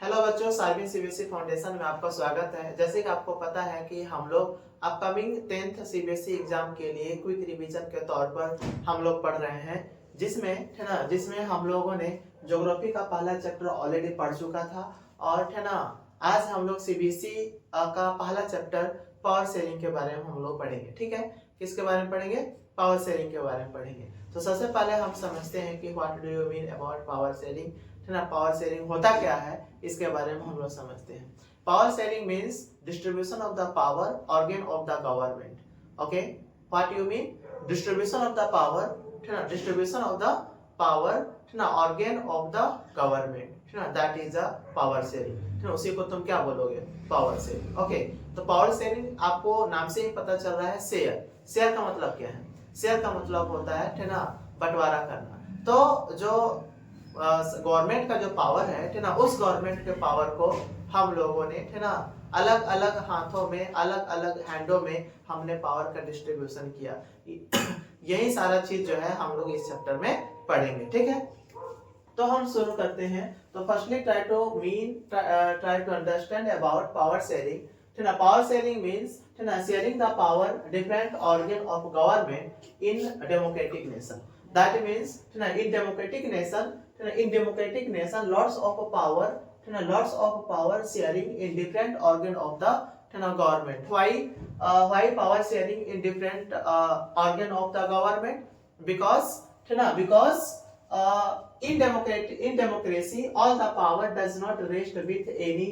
Hello बच्चों, सार्विन CBSE foundation में आपका स्वागत है। जैसे कि आपको पता है कि हम लोग अपकमिंग 10th सीबीएसई एग्जाम के लिए क्विक रिवीजन के तौर पर हम लोग पढ़ रहे हैं, जिसमें है ना जिसमें हम लोगों ने ज्योग्राफी का पहला चैप्टर ऑलरेडी पढ़ चुका था। और है ना आज हम लोग सीबीएसई का पहला चैप्टर पावर शेयरिंग के बारे में हम लोग पढ़ेंगे। ठीक है, किसके बारे में पढ़ेंगे? पावर शेयरिंग के बारे में पढ़ेंगे। तो सबसे पहले हम समझते हैं कि what do you mean about power sharing. है ना, पावर शेयरिंग होता क्या है इसके बारे में हम लोग समझते हैं। Power sharing means distribution of the power organ of the government. Okay, what you mean? Distribution of the power, है ना, डिस्ट्रीब्यूशन ऑफ द पावर, है ना, ऑर्गन ऑफ द गवर्नमेंट, है ना, that is a power sharing. है ना, उसी को तुम क्या बोलोगे? Power sharing. ओके, तो पावर शेयरिंग आपको नाम से ही पता चल रहा है, शेयर। शेयर का मतलब क्या है? शेयर का मतलब होता है ना, बंटवारा करना। तो जो गवर्नमेंट का जो पावर है ना, उस गवर्नमेंट के पावर को हम लोगों ने, है ना, अलग अलग हाथों में, अलग अलग हैंडों में हमने पावर का डिस्ट्रीब्यूशन किया। यही सारा चीज जो है हम लोग इस चैप्टर में पढ़ेंगे। ठीक है, तो हम शुरू करते हैं। तो firstly try to understand about power sharing. Power sharing means sharing the power different organ of government in democratic nation. That means in democratic nation lots of power sharing in different organ of the government. Why power sharing in different organ of the government? Because in democracy all the power does not rest with any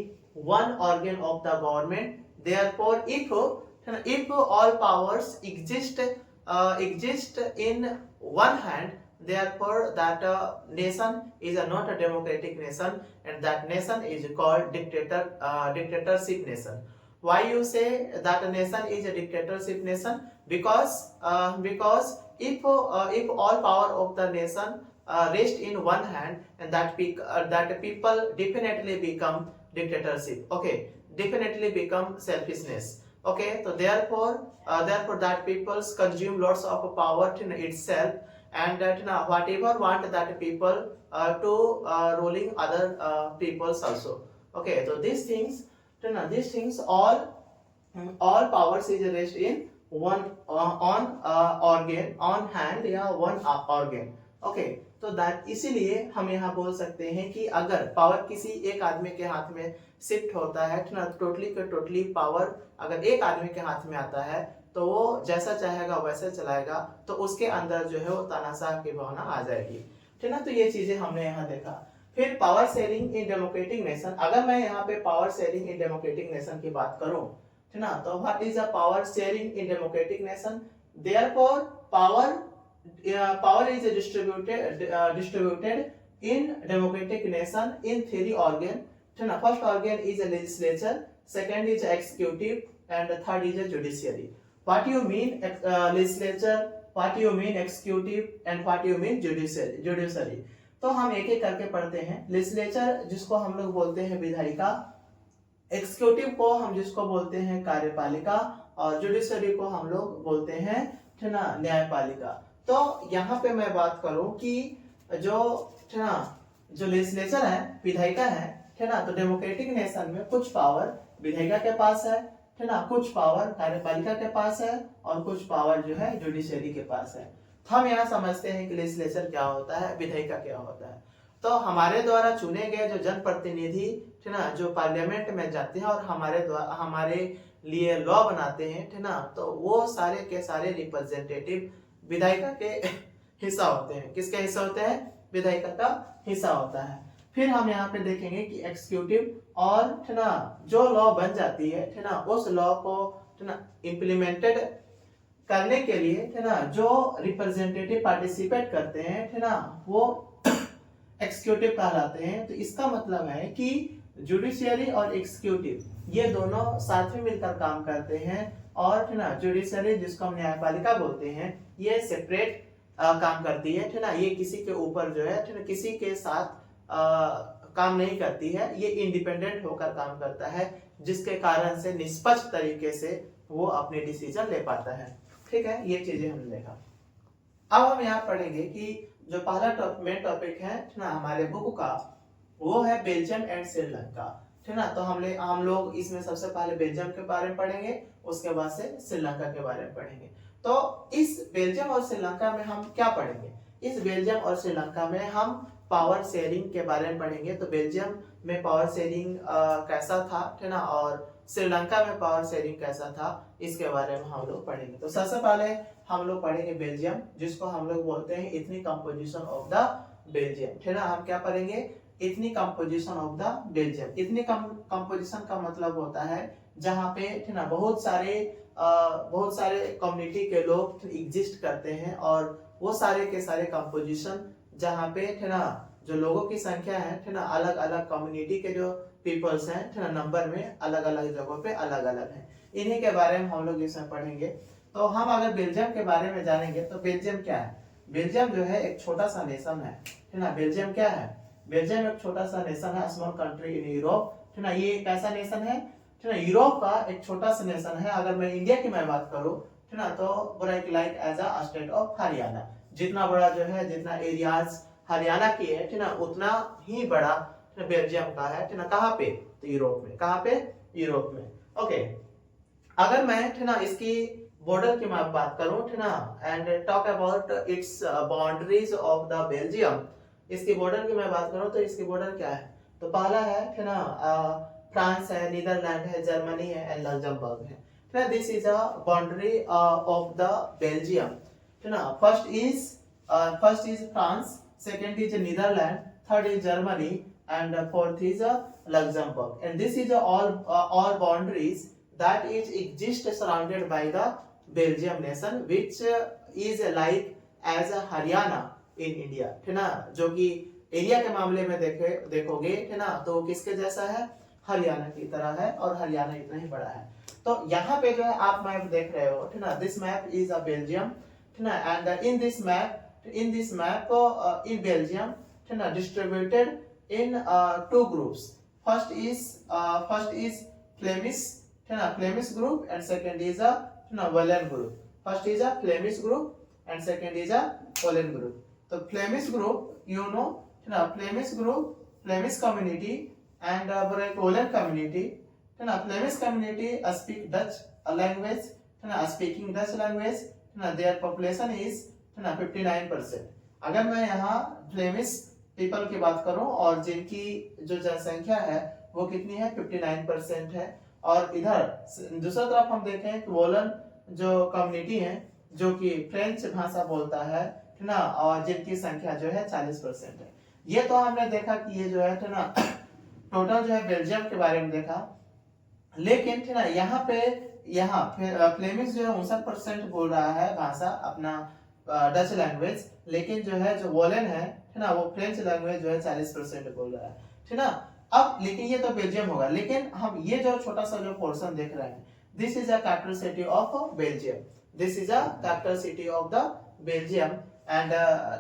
one organ of the government. Therefore if all powers exist in one hand, therefore that nation is not a democratic nation, and that nation is called dictatorship nation. Why you say that a nation is a dictatorship nation? Because if all power of the nation rest in one hand, and that people definitely become dictatorship. Okay, definitely become selfishness. Okay, so therefore that peoples consume lots of power in itself, and that whatever want that people to ruling other peoples also. Okay, so these things all powers is rest in one organ, on hand या one organ. Okay, तो that इसीलिए हम यहाँ बोल सकते हैं कि अगर पावर किसी एक आदमी के हाथ में शिफ्ट होता है ना, टोटली पावर अगर एक आदमी के हाथ में आता है तो वो जैसा चाहेगा वैसे चलाएगा, तो उसके अंदर जो है वो तानाशाह की भावना आ जाएगी। ठीक ना, तो ये चीजें हमने यहाँ देखा। फिर पावर शेयरिंग इन डेमोक्रेटिक नेशन, अगर मैं यहाँ पे पावर शेयरिंग इन डेमोक्रेटिक नेशन की बात करूं, ठीक ना, तो what is a power sharing in democratic nation? Therefore power is distributed in democratic nation in three organ. First organ is a legislature, second is executive, and the third is a judiciary. What you mean legislature, what you mean executive, and what you mean judiciary? तो हम एक एक करके पढ़ते हैं। Legislature जिसको हम लोग बोलते हैं विधायिका, एक्सिक्यूटिव को हम जिसको बोलते हैं कार्यपालिका, और जुडिशरी को हम लोग बोलते हैं न्यायपालिका। तो यहाँ पे मैं बात करूं कि जो लेजिस्लेचर है, विधायिका है ना, तो डेमोक्रेटिक नेशन में कुछ पावर विधायिका के पास है ना, कुछ पावर कार्यपालिका के पास है, और कुछ पावर जो है जुडिशरी के पास है। तो हम यहाँ समझते हैं कि लेजिस्लेचर क्या होता है, विधायिका क्या होता है। तो हमारे द्वारा चुने गए जो जनप्रतिनिधि है ना, जो पार्लियामेंट में जाते हैं और हमारे लिए लॉ बनाते हैं, है ना, तो वो सारे के सारे रिप्रेजेंटेटिव विधायिका के हिस्सा होते हैं। किसके हिस्सा होते हैं? विधायिका का हिस्सा होता है। फिर हम यहाँ पे देखेंगे कि एक्सिक्यूटिव और है ना जो लॉ बन जाती है ना, उस लॉ को है ना इम्प्लीमेंटेड करने के लिए है ना जो रिप्रेजेंटेटिव पार्टिसिपेट करते हैं, है ना, वो एक्सिक्यूटिव कहलाते हैं। तो इसका मतलब है कि जुडिशियरी और एक्सिक्यूटिव ये दोनों साथ में मिलकर काम करते हैं, और है ना जुडिशरी जिसको हम न्यायपालिका बोलते हैं ये सेपरेट काम करती है ना, ये किसी के ऊपर जो है ना किसी के साथ काम नहीं करती है, ये इंडिपेंडेंट होकर काम करता है, जिसके कारण से निष्पक्ष तरीके से वो अपने डिसीजन ले पाता है। ठीक है, ये चीजें हमने देखा। अब हम यहाँ पढ़ेंगे कि जो पहला मेन टॉपिक है ना हमारे बुक का, वो है बेल्जियम एंड श्रीलंका, ठीक ना। तो हम लोग इसमें सबसे पहले बेल्जियम के बारे में पढ़ेंगे, उसके बाद से श्रीलंका के बारे में पढ़ेंगे। तो इस बेल्जियम और श्रीलंका में हम क्या पढ़ेंगे? इस बेल्जियम और श्रीलंका में हम पावर शेयरिंग के बारे में पढ़ेंगे। तो बेल्जियम में पावर शेयरिंग कैसा था, ठीक ना, और श्रीलंका में पावर शेयरिंग कैसा था, इसके बारे में हम लोग पढ़ेंगे। तो सबसे पहले हम लोग पढ़ेंगे बेल्जियम, जिसको हम लोग बोलते हैं ethnic composition of the Belgium, ठीक ना। हम क्या पढ़ेंगे? Ethnic composition of the Belgium. Ethnic composition का मतलब होता है जहाँ पे, ठीक ना, बहुत सारे कम्युनिटी के लोग एग्जिस्ट करते हैं, और वो सारे के सारे कंपोजिशन जहाँ पे, ठीक ना, जो लोगों की संख्या है, ठीक ना, अलग अलग कम्युनिटी के जो पीपल्स हैं, ठीक ना, नंबर में अलग अलग जगहों पे अलग अलग हैं। इन्हीं के बारे में हम लोग इसमें पढ़ेंगे। तो हम अगर बेल्जियम के बारे में जानेंगे तो बेल्जियम क्या है? बेल्जियम जो है एक छोटा सा नेशन है, ठीक ना। बेल्जियम क्या है? बेल्जियम एक छोटा सा नेशन है, स्मॉल कंट्री इन यूरोप, ठीक ना। ये एक ऐसा नेशन है, ठीक ना, यूरोप का एक छोटा सा नेशन है। अगर मैं इंडिया की मैं बात करूं, ठीक ना, तो like as a state of Haryana. जितना बड़ा जो है, जितना एरियाज हरियाणा की है, ठीक ना, उतना ही बड़ा बेल्जियम का है, ठीक ना। कहाँ पे? तो यूरोप में। कहाँ पे? यूरोप में। ओके, अगर मैं, ठीक ना, इसकी बॉर्डर की मैं बात करूं, ठीक ना, and talk about it's boundaries of the Belgium, इसकी बॉर्डर की मैं बात करूं तो इसकी बॉर्डर क्या है? तो पहला है, ठीक ना, फ्रांस है, नीदरलैंड है, जर्मनी है एंड लग्जमबर्ग है, ठीक है। This is a boundary of the Belgium, ठीक ना। First is France, second is Netherland, third is Germany and fourth is Luxembourg, and this is all boundaries that is exist surrounded by the Belgium nation, which is like as a Haryana in India, ठीक ना। जो कि area के मामले में देखोगे, ठीक ना, तो किसके जैसा है? हरियाणा की तरह है, और हरियाणा इतना ही बड़ा है। तो यहाँ पे जो है आप मैप देख रहे हो, ठीक ना, this map is a Belgium, ठीक ना, and in this map in Belgium, ठीक ना, distributed in two groups. First is Flemish, Flemish group, and second is a Walloon group. First is a Flemish group and second is a Walloon group. तो Flemish group, you know, Flemish group, Flemish community and Walloon community. Flemish community speak Dutch language, speaking Dutch language. Their population is 59%. अगर मैं यहाँ Flemish people की बात करूं और जिनकी जो जनसंख्या है वो कितनी है? 59% है। और इधर दूसरा तरफ हम देखें तो वोलन जो कम्युनिटी है, जो कि फ्रेंच भाषा बोलता है, ठीक ना, और जिनकी संख्या जो है 40% है। ये तो हमने देखा कि ये जो है, ठीक ना, टोटल जो है बेल्जियम के बारे में देखा। लेकिन, ठीक ना, यहाँ फ्लेमिश जो है 59% बोल रहा है भाषा अपना डच लैंग्वेज, लेकिन जो है जो वोलन है, ठीक ना, वो फ्रेंच लैंग्वेज जो है 40% बोल रहा है, ठीक ना। अब लेकिन ये तो बेल्जियम होगा, लेकिन हम ये जो छोटा सा जो पोर्शन देख रहे हैं, this is a capital city of Belgium, this is a capital city of the Belgium, and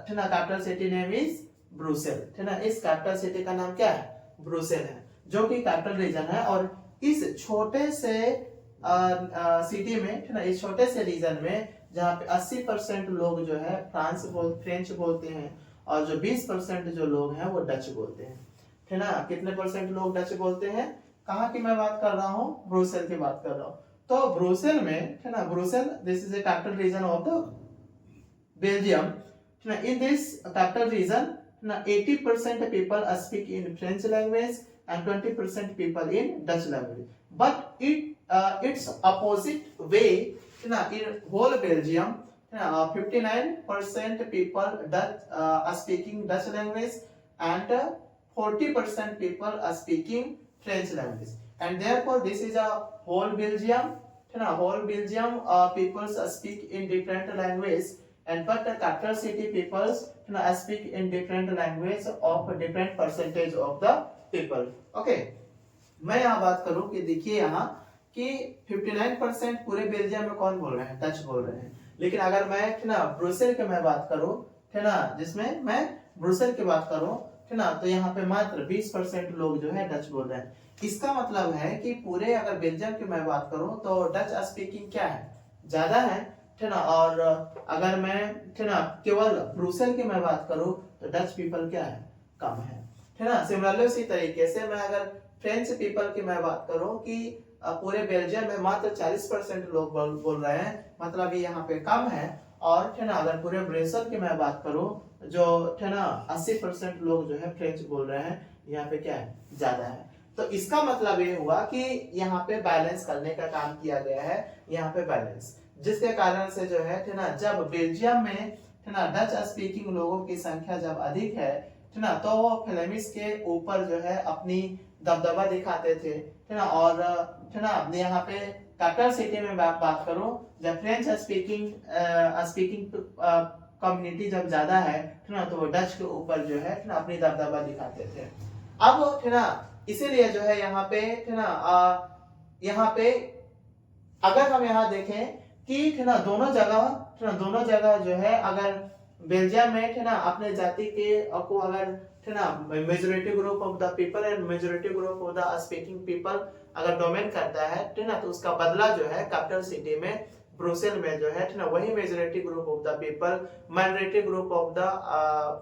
ठीक ना, capital city name is Brussels, ठीक ना। इस कैपिटल सिटी का नाम क्या है? ब्रुसेल है, जो कि कैपिटल रीजन है। और इस छोटे से सिटी में, ठीक ना, इस छोटे से रीजन में जहाँ पे 80% लोग जो है फ्रेंच बोलते हैं, और जो 20% जो लोग हैं वो डच बोलते हैं, ठीक ना। कितने परसेंट लोग डच बोलते हैं? कहाँ की मैं बात कर रहा हूँ? ब्रुसेल की बात कर रहा हूँ। तो ब्रुसेल में, ठीक ना, Brussels, this is a capital region of the Belgium, ठीक ना। In this capital region, 80% people speak in French language and 20% people in Dutch language. But it's opposite way, in whole Belgium, 59% people are speaking Dutch language and 40% people are speaking French language. And therefore, this is a whole Belgium. Whole Belgium people speak in different language, and but the capital city peoples speak in different language of different percentage of the people. Okay, मैं यहाँ बात करूँ कि देखिए यहाँ कि 59% पूरे Belgium में कौन बोल रहे हैं? डच बोल रहे हैं। लेकिन अगर मैं, ना, ब्रुसेल की मैं बात करूँ, ठीक ना, जिसमें मैं ब्रुसेल की बात करूँ, ठीक ना, तो यहाँ पे मात्र 20% लोग जो है डच बोल रहे हैं। इसका मतलब है कि पूरे अगर बेल्जियम की मैं बात करूँ तो डच स्पीकिंग क्या है? ज्यादा है, ठीक ना। और अगर मैं, ठीक ना, केवल ब्रुसेल की मैं बात करूँ तो डच पीपल क्या है? कम है। ठीक है ना। सिमिलरली उसी तरीके से मैं अगर फ्रेंच पीपल की मैं बात करूं कि पूरे बेल्जियम में मात्र 40% लोग बोल रहे हैं, मतलब ये यहाँ पे कम है। और ठीक है ना अगर पूरे ब्रेसल की मैं बात करूं जो ठीक है ना 80% लोग जो है फ्रेंच बोल रहे हैं, यहाँ पे क्या है ज्यादा है। तो इसका मतलब ये हुआ कि यहाँ पे बैलेंस करने का काम किया गया है, यहाँ पे बैलेंस, जिसके कारण से जो है ना जब बेल्जियम में है ना डच स्पीकिंग लोगों की संख्या जब अधिक है ना, तो वो फ्लेमिश के ऊपर जो है अपनी दबदबा दिखाते थे, है ना। और है ना यहाँ पे कैपिटल सिटी में बात करूं, जब फ्रेंच स्पीकिंग कम्युनिटी जब ज्यादा है ना, तो वो डच के ऊपर जो है ना अपनी दबदबा दिखाते थे। अब है ना इसीलिए जो है यहाँ पे है ना यहाँ पे अगर हम यहाँ देखें कि है ना दोनों जगह जो है अगर बेल्जियम में है ना अपने जाति के को अगर है ना majority group of the people and majority group of the speaking people अगर डोमेन करता है ना, तो उसका बदला जो है कैपिटल सिटी में ब्रुसेल में जो है ना वही majority group of the people minority group of the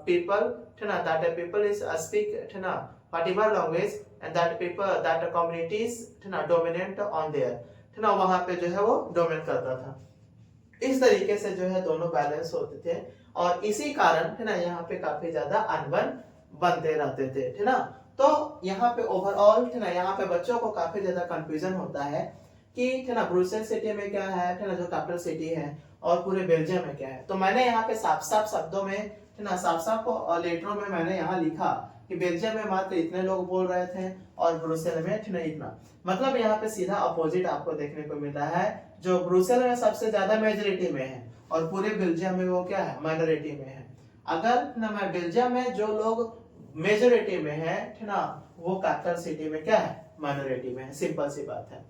people है ना दैट पीपल इज स्पीक है ना whatever language and that people that communities है ना dominant on there है ना, वहां पे जो है वो डोमिनेट करता था। इस तरीके से जो है दोनों बैलेंस होते थे और इसी कारण है ना यहाँ पे काफी ज्यादा अनबन बनते रहते थे, है ना। तो यहाँ पे ओवरऑल है ना यहाँ पे बच्चों को काफी ज्यादा कंफ्यूजन होता है कि है ना ब्रुसेल सिटी में क्या है ना जो कैपिटल सिटी है, और पूरे बेल्जियम में क्या है। तो मैंने यहाँ पे साफ साफ शब्दों में है ना साफ साफ लेटरों में मैंने यहाँ लिखा कि बेल्जियम में मात्र इतने लोग बोल रहे थे और ब्रुसेल में नहीं इतना। मतलब यहाँ पे सीधा अपोजिट आपको देखने को मिल रहा है, जो ब्रुसेल में सबसे ज्यादा मेजोरिटी में है और पूरे बेल्जियम में वो क्या है माइनॉरिटी में है। अगर ना मैं बेल्जियम में जो लोग मेजोरिटी में है ना, वो कैपिटल सिटी में क्या है माइनॉरिटी में है। सिंपल सी बात है,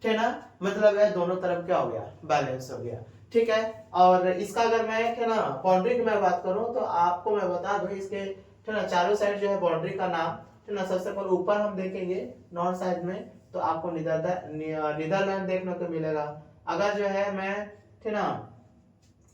ठीक है ना। मतलब है दोनों तरफ क्या हो गया बैलेंस हो गया, ठीक है। और इसका अगर मैं है ना बाउंड्री की मैं बात करूं तो आपको मैं बता दूं इसके ठीक है ना चारों साइड जो है बाउंड्री का नाम ठीक है ना। सबसे पहले ऊपर हम देखेंगे नॉर्थ साइड में तो आपको नीदरलैंड देखने को मिलेगा। अगर जो है मैं ठीक है ना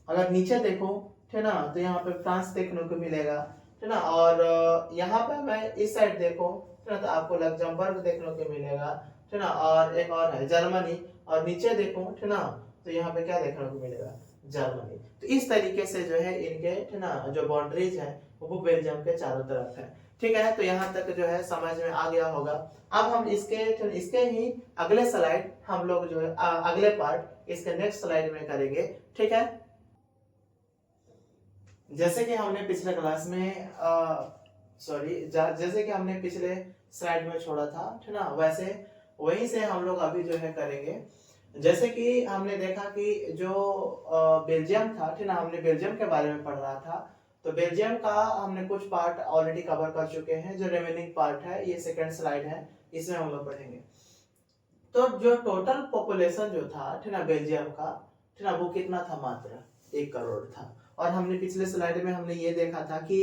अगर नीचे देखूं ठीक है ना तो यहाँ पे फ्रांस देखने को मिलेगा, ठीक है ना। और यहाँ पे मैं इस साइड देखूं ठीक है ना तो आपको लग्जमबर्ग देखने को मिलेगा, ठीक है ना। और एक और है जर्मनी, और नीचे देखूं ठीक है ना तो यहाँ पे क्या देखने को मिलेगा जर्मनी। तो इस तरीके से जो है इनके ठीक है ना जो बाउंड्रीज है वो बेल्जियम के चारों तरफ है, ठीक है। तो यहाँ तक जो है समझ में आ गया होगा। अब हम इसके ही अगले स्लाइड हम लोग जो है अगले पार्ट इसके नेक्स्ट स्लाइड में करेंगे, ठीक है। जैसे कि हमने पिछले क्लास में जैसे कि हमने पिछले स्लाइड में छोड़ा था ठीक ना, वैसे वहीं से हम लोग अभी जो है करेंगे। जैसे कि हमने देखा कि जो बेल्जियम था ठीक ना, हमने बेल्जियम के बारे में पढ़ रहा था। तो बेल्जियम का हमने कुछ पार्ट ऑलरेडी कवर कर चुके हैं, जो रिमेनिंग पार्ट है ये सेकंड स्लाइड है, इसमें हम लोग पढ़ेंगे। तो जो टोटल पॉपुलेशन जो था ठीक ना बेल्जियम का ठीक ना वो कितना था मात्र 1 करोड़ था। और हमने पिछले स्लाइड में हमने ये देखा था कि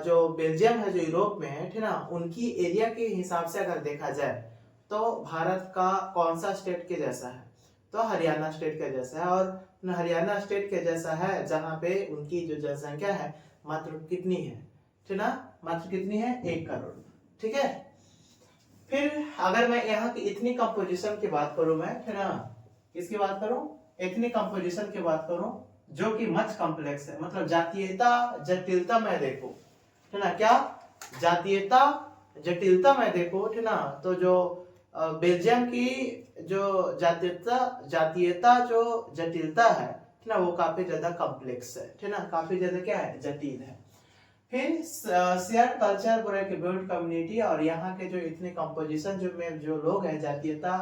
जो बेल्जियम है जो यूरोप में है ठीक ना, उनकी एरिया के हिसाब से अगर देखा जाए तो भारत का कौन सा स्टेट के जैसा है, तो हरियाणा स्टेट के जैसा है। और हरियाणा स्टेट के जैसा है जहां पे उनकी जो जनसंख्या है मात्र कितनी है ठीक ना, मात्र कितनी है 1 करोड़, ठीक है। फिर अगर मैं यहाँ की इतनी कंपोजिशन की बात करूं मैं ठीक ना, किसकी बात करूं इतनी कंपोजिशन की बात करूं जो कि मच कॉम्प्लेक्स है, मतलब जातीयता जटिलता में देखो ठीक ना, क्या जातीयता जटिलता में देखो ठीक ना, तो जो बेल्जियम की जो जातीयता जो जटिलता है ठीक ना वो काफी ज्यादा कॉम्प्लेक्स है, ठीक ना, काफी ज्यादा क्या है जटिल है। फिर शेयर कल्चर बिल्ड कम्युनिटी, और यहाँ के जो इतने कंपोजिशन जो में जो लोग हैं जातीयता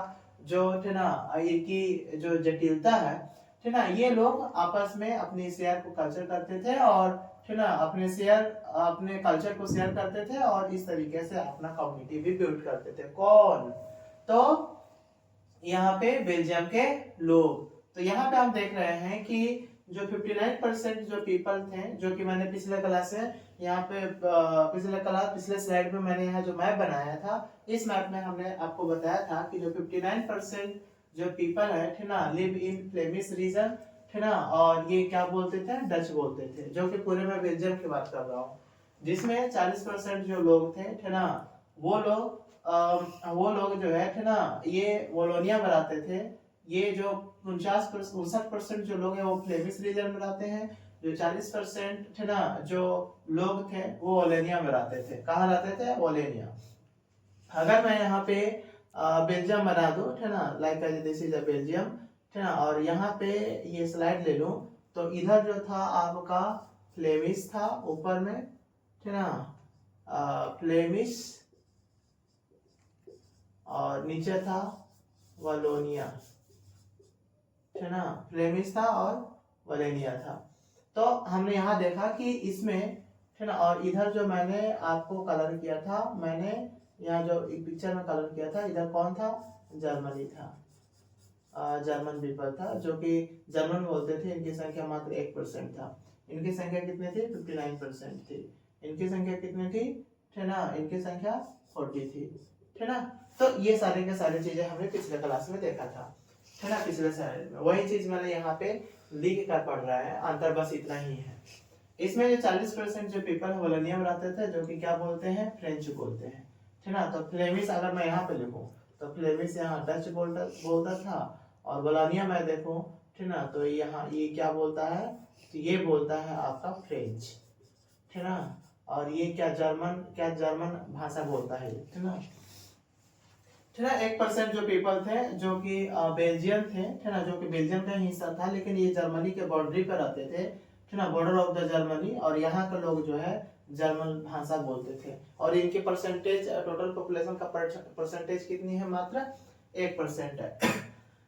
जो ठीक ना इनकी जो जटिलता है ठीक ना, ये लोग आपस में अपनी शेयर को कल्चर करते थे और ठीक ना अपने कल्चर को शेयर करते थे और इस तरीके से अपना कम्युनिटी भी बिल्ड करते थे। कौन? तो यहाँ पे बेल्जियम के लोग। तो यहाँ पे हम देख रहे हैं कि जो 59% जो पीपल थे, जो कि मैंने पिछले क्लास में यहाँ पे पिछले स्लाइड में मैंने यहाँ जो मैप बनाया था, इस मैप में हमने आपको बताया था कि जो 59% जो पीपल है ठीक ना लिव इन फ्लेमिश रीजन ठीक ना, और ये क्या बोलते थे डच बोलते थे, जो कि पूरे में बेल्जियम की बात कर रहा हूँ। जिसमें 40% जो लोग थे ना, वो लोग जो है ना, ये वोलोनिया में रहते थे। ये जो 59% जो लोग हैं वो फ्लेमिश रीजन में रहते हैं। जो 40% थे ना जो लोग थे वो वोलोनिया में रहते थे। कहाँ रहते थे? वोलोनिया। अगर मैं यहाँ पे बेल्जियम बना दूं, है ना, like this is a Belgium, है ना, और यहाँ पे ये स्लाइड ले लूं, तो इधर जो था आपका फ्लेमिश था ऊपर में, है ना, फ्लेमिश, और नीचे था वलोनिया, है ना, फ्लेमिश था और वलोनिया था। तो हमने यहाँ देखा कि इसमें, है ना, और इधर जो मैंने आपको कलर किया था, मैंने यहाँ जो पिक्चर में कलर किया था, इधर कौन था? जर्मनी था, जर्मन पीपल था, जो कि जर्मन बोलते थे। इनकी संख्या मात्र 1% था। इनकी संख्या कितनी थी? 59% थी। इनकी संख्या कितनी थी? है ना, इनकी संख्या 40 थी, है ना। तो ये सारे के सारे चीजें हमने पिछले क्लास में देखा था, है ना, पिछले सारे में वही चीज मैंने यहाँ पे लिख कर पढ़ रहा है। अंतर बस इतना ही है। इसमें जो 40% जो पीपल वोलोनिया में रहते थे, जो कि क्या बोलते हैं? फ्रेंच बोलते हैं, है ना। तो फ्लेमिश अगर मैं यहाँ पे लिखूं, तो फ्लेमिश यहाँ डच बोलता था, और वोलोनिया में देखूं, है ना, तो यहाँ ये क्या बोलता है? तो ये बोलता है आपका फ्रेंच, है ना। और ये क्या जर्मन भाषा बोलता है ना। 1% जो पीपल थे जो कि बेल्जियम थे, है ना, जो कि बेल्जियम का हिस्सा था, लेकिन ये जर्मनी के बाउंड्री पर रहते थे, है ना, बॉर्डर ऑफ द जर्मनी। और यहाँ के लोग जो है जर्मन भाषा बोलते थे। और इनके परसेंटेज, टोटल पॉपुलेशन का परसेंटेज कितनी है? मात्र 1% है।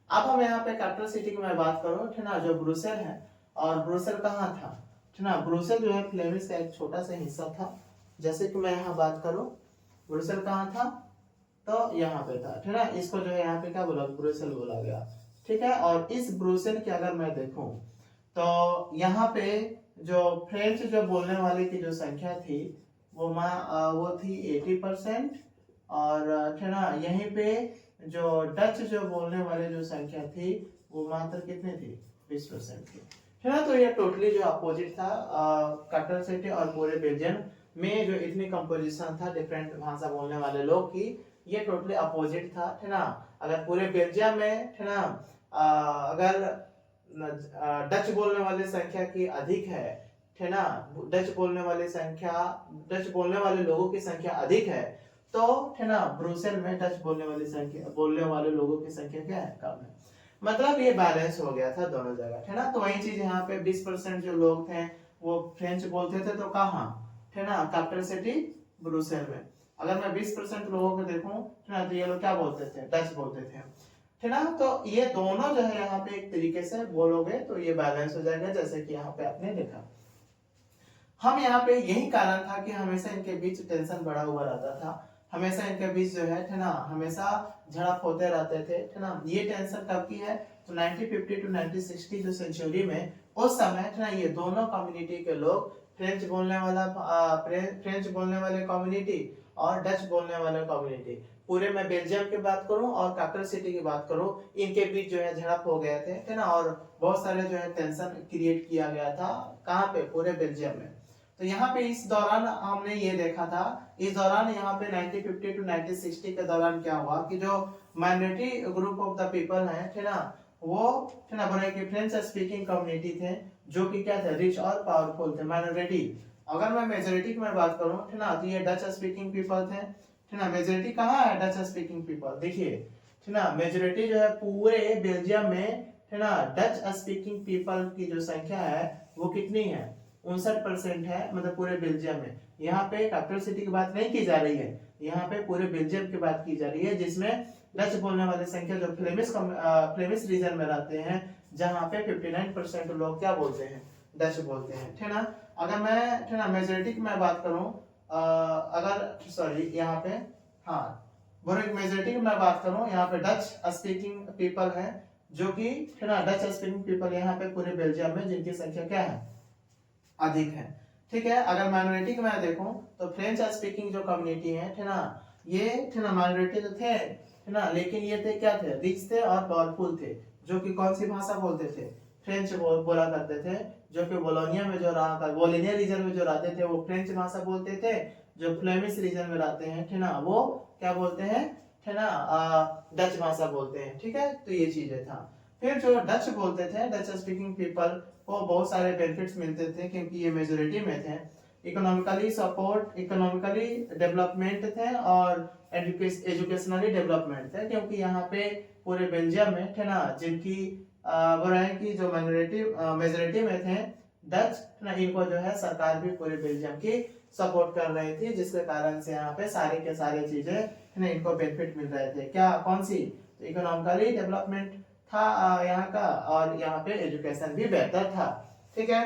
अब हम यहाँ पे कैपिटल सिटी की मैं बात करूँ, है ना, जो ब्रुसेल है। और ब्रुसेल कहाँ था? है ना, ब्रुसेल जो है फ्लेमिश का एक छोटा सा हिस्सा था। जैसे कि मैं यहाँ बात करूँ, ब्रुसेल कहाँ था? तो यहाँ पे था, है ना। इसको जो है यहाँ पे क्या बोला? ब्रुसेल बोला गया, ठीक है। और इस ब्रुसेल की अगर मैं देखूं, तो यहाँ पे जो फ्रेंच जो बोलने वाले की जो संख्या थी, वो थी 80%। और है ना, यहीं पे जो डच जो बोलने वाले जो संख्या थी, वो मात्र कितनी थी? 20% थी, है ना। तो ये टोटली जो अपोजिट था कैपिटल सिटी और पूरे बेल्जियम में जो इतनी कंपोजिशन था डिफरेंट भाषा बोलने वाले लोग की, ये टोटली अपोजिट था, है ना। अगर पूरे बेल्जियम में, है ना, अगर डच बोलने वाले संख्या की अधिक है ना, डच बोलने वाले लोगों की संख्या अधिक है, तो है ना ब्रुसेल में डच बोलने वाले लोगों की संख्या क्या है? कम है। मतलब ये बैलेंस हो गया था दोनों जगह, है ना। तो वही चीज यहाँ पे 20% जो लोग थे वो फ्रेंच बोलते थे, तो कहाँ? है ना, कैपिटल सिटी ब्रुसेल में। अगर मैं 20% लोगों को देखूं, है ना, तो ये लोग क्या बोलते थे? डच बोलते थे, है ना। तो ये दोनों जो है यहाँ पे एक तरीके से बोलोगे तो ये बैलेंस हो जाएगा, जैसे कि यहाँ पे आपने देखा। हम यहाँ पे यही कारण था कि हमेशा इनके बीच टेंशन बढ़ा हुआ रहता था। हमेशा इनके बीच जो है ना, हमेशा झड़प होते रहते थे, है ना। ये टेंशन कब की है? तो 1950 टू 1960 जो सेंचुरी में, उस समय है ना, ये दोनों कम्युनिटी के लोग, फ्रेंच बोलने वाले कम्युनिटी और डच बोलने वाले कम्युनिटी, पूरे में बेल्जियम की बात करूं और कैपिटल सिटी की बात करूं, इनके बीच जो है झड़प हो गए थे, है ना। और बहुत सारे जो है टेंशन क्रिएट किया गया था। कहाँ पे? पूरे बेल्जियम में। तो यहाँ पे इस दौरान हमने ये देखा था, इस दौरान यहाँ पे 1950 टू 1960 के दौरान क्या हुआ कि जो minority group of the people है ना, वो, है ना, बोले कि फ्रेंच स्पीकिंग कम्युनिटी थे, जो कि क्या थे? रिच और पावरफुल थे। माइनॉरिटी, अगर मैं मेजोरिटी की मैं बात करूं, है ना, तो ये डच स्पीकिंग पीपल थे, है ना। मेजोरिटी कहाँ है? Dutch speaking people. देखिए, है ना, मेजोरिटी जो है पूरे बेल्जियम में, है ना, डच स्पीकिंग पीपल की जो संख्या है वो कितनी है? 59% है, मतलब पूरे बेल्जियम में। यहाँ पे कैपिटल सिटी की बात नहीं की जा रही है, यहाँ पे पूरे बेल्जियम की बात की जा रही है, जिसमें डच बोलने वाली संख्या जो फ्लेमिश रीजन में रहते हैं, जहाँ पे 59% लोग क्या बोलते हैं? डच बोलते हैं, है ना। अगर मैं, है ना, मेजोरिटी की मैं बात करूं, अगर सॉरी यहाँ पे, हाँ, मेजोरिटी की मैं बात करूं, यहाँ पे डच स्पीकिंग पीपल है, जो कि, है ना, डच स्पीकिंग पीपल यहाँ पे पूरे बेल्जियम में, जिनकी संख्या क्या है? अधिक है, ठीक है। अगर माइनॉरिटी की मैं देखूं, तो फ्रेंच स्पीकिंग जो कम्युनिटी है ना, ये, है ना, माइनॉरिटी तो थे, है ना, लेकिन ये थे क्या थे? रिच थे और पावरफुल थे, जो कि कौन सी भाषा बोलते थे? फ्रेंच बोला करते थे, जो कि बोलोनिया में जो रहा, बोलोनिया रीजन में जो रहते थे वो फ्रेंच भाषा बोलते थे। जो फ्लेमिश रीजन में रहते हैं, ठीक ना, वो क्या बोलते हैं, ठीक ना, डच भाषा बोलते हैं। ठीक है, तो ये चीजें था। फिर जो डच बोलते थे, डच स्पीकिंग पीपल, वो बहुत सारे बेनिफिट्स मिलते थे क्योंकि ये मेजोरिटी में थे। इकोनॉमिकली सपोर्ट, इकोनॉमिकली डेवलपमेंट थे और एजुकेशनली डेवलपमेंट थे, क्योंकि यहाँ पे पूरे बेल्जियम में, थे ना, जिनकी बोल रहे हैं कि जो मेजोरिटी में थे डच, ना, इनको जो है सरकार भी पूरे बेल्जियम की सपोर्ट कर रही थी, जिसके कारण से यहाँ पे सारी के सारी चीजें इनको बेनिफिट मिल रहे थे। क्या, कौन सी, तो इकोनॉमिकली डेवलपमेंट था यहाँ का, और यहाँ पे एजुकेशन भी बेहतर था। ठीक है,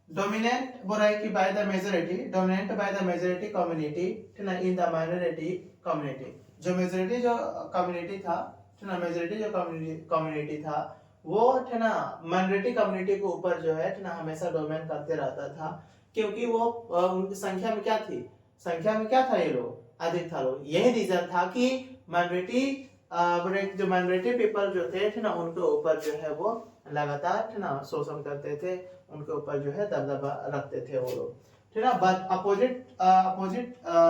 डोमिनेंट बोल रहा है कि by the majority, dominant by the majority community, ठीक ना, इन द माइनॉरिटी कम्युनिटी। जो मेजोरिटी जो कम्युनिटी था, ठीक ना, मेजोरिटी जो कम्युनिटी था वो, ठीक ना, माइनॉरिटी कम्युनिटी के ऊपर जो है, ठीक ना, हमेशा डोमिनेट करते रहता था, क्योंकि वो उनकी संख्या में क्या थी, संख्या में क्या था, ये लोग अधिक था लोग। यही रीजन था कि माइनॉरिटी जो माइनॉरिटी पीपल जो थे, ठीक ना, उनके ऊपर जो है वो लगातार, ठीक ना, शोषण करते थे, उनके ऊपर जो है दबदबा रखते थे वो लोग। ठीक है, but opposite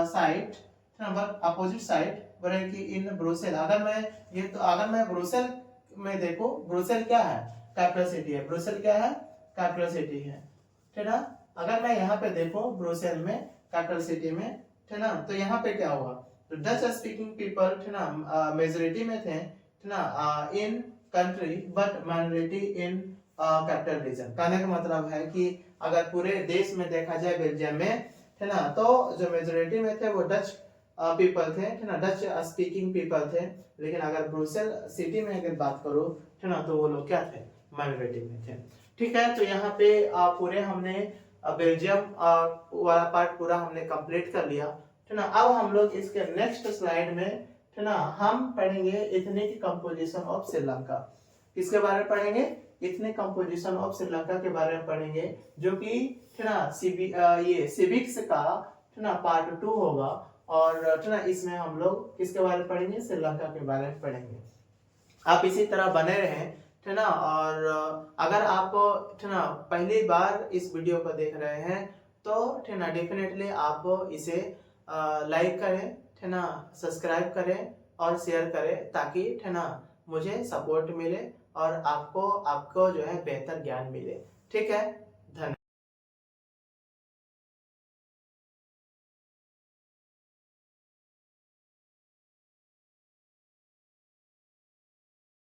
side, but opposite side बोले कि इन ब्रुसेल, अगर मैं ब्रुसेल में देखो, ब्रुसेल क्या है, कैपिटल सिटी है, ब्रुसेल क्या है, कैपिटल सिटी है। ठीक है, अगर मैं यहाँ पे देखो ब्रुसेल में, कैपिटल सिटी में, ठीक ना, तो यहाँ पे क्या हुआ, तो डच स्पीकिंग पीपल, ठीक ना, मेजोरिटी में थे, ठीक ना, in country but minority in capital region. कहने का मतलब है कि अगर पूरे देश में देखा जाए बेल्जियम में, है ना, तो जो मेजोरिटी में थे वो डच पीपल थे, है ना, डच स्पीकिंग पीपल थे। लेकिन अगर ब्रुसेल सिटी में अगर बात करो, है ना, तो वो लोग क्या थे, माइनॉरिटी में थे। ठीक है, तो यहाँ पे पूरे हमने बेल्जियम वाला पार्ट पूरा हमने कंप्लीट कर लिया, है ना। अब हम लोग इसके नेक्स्ट स्लाइड में, है ना, हम पढ़ेंगे इथनिक कंपोजिशन ऑफ श्रीलंका। किसके बारे में पढ़ेंगे, इथनिक कंपोजिशन ऑफ श्रीलंका के बारे में पढ़ेंगे, जो कि, है ना, ये सिविक्स का, है ना, पार्ट 2 होगा। और, है ना, इसमें हम लोग किसके बारे में पढ़ेंगे, श्रीलंका के बारे में पढ़ेंगे। आप इसी तरह बने रहें, है ना। और अगर आप, है ना, पहली बार इस वीडियो को देख रहे हैं तो, है ना, डेफिनेटली आप इसे लाइक करें, है ना, सब्सक्राइब करें और शेयर करें, ताकि, है ना, मुझे सपोर्ट मिले और आपको जो है बेहतर ज्ञान मिले। ठीक है।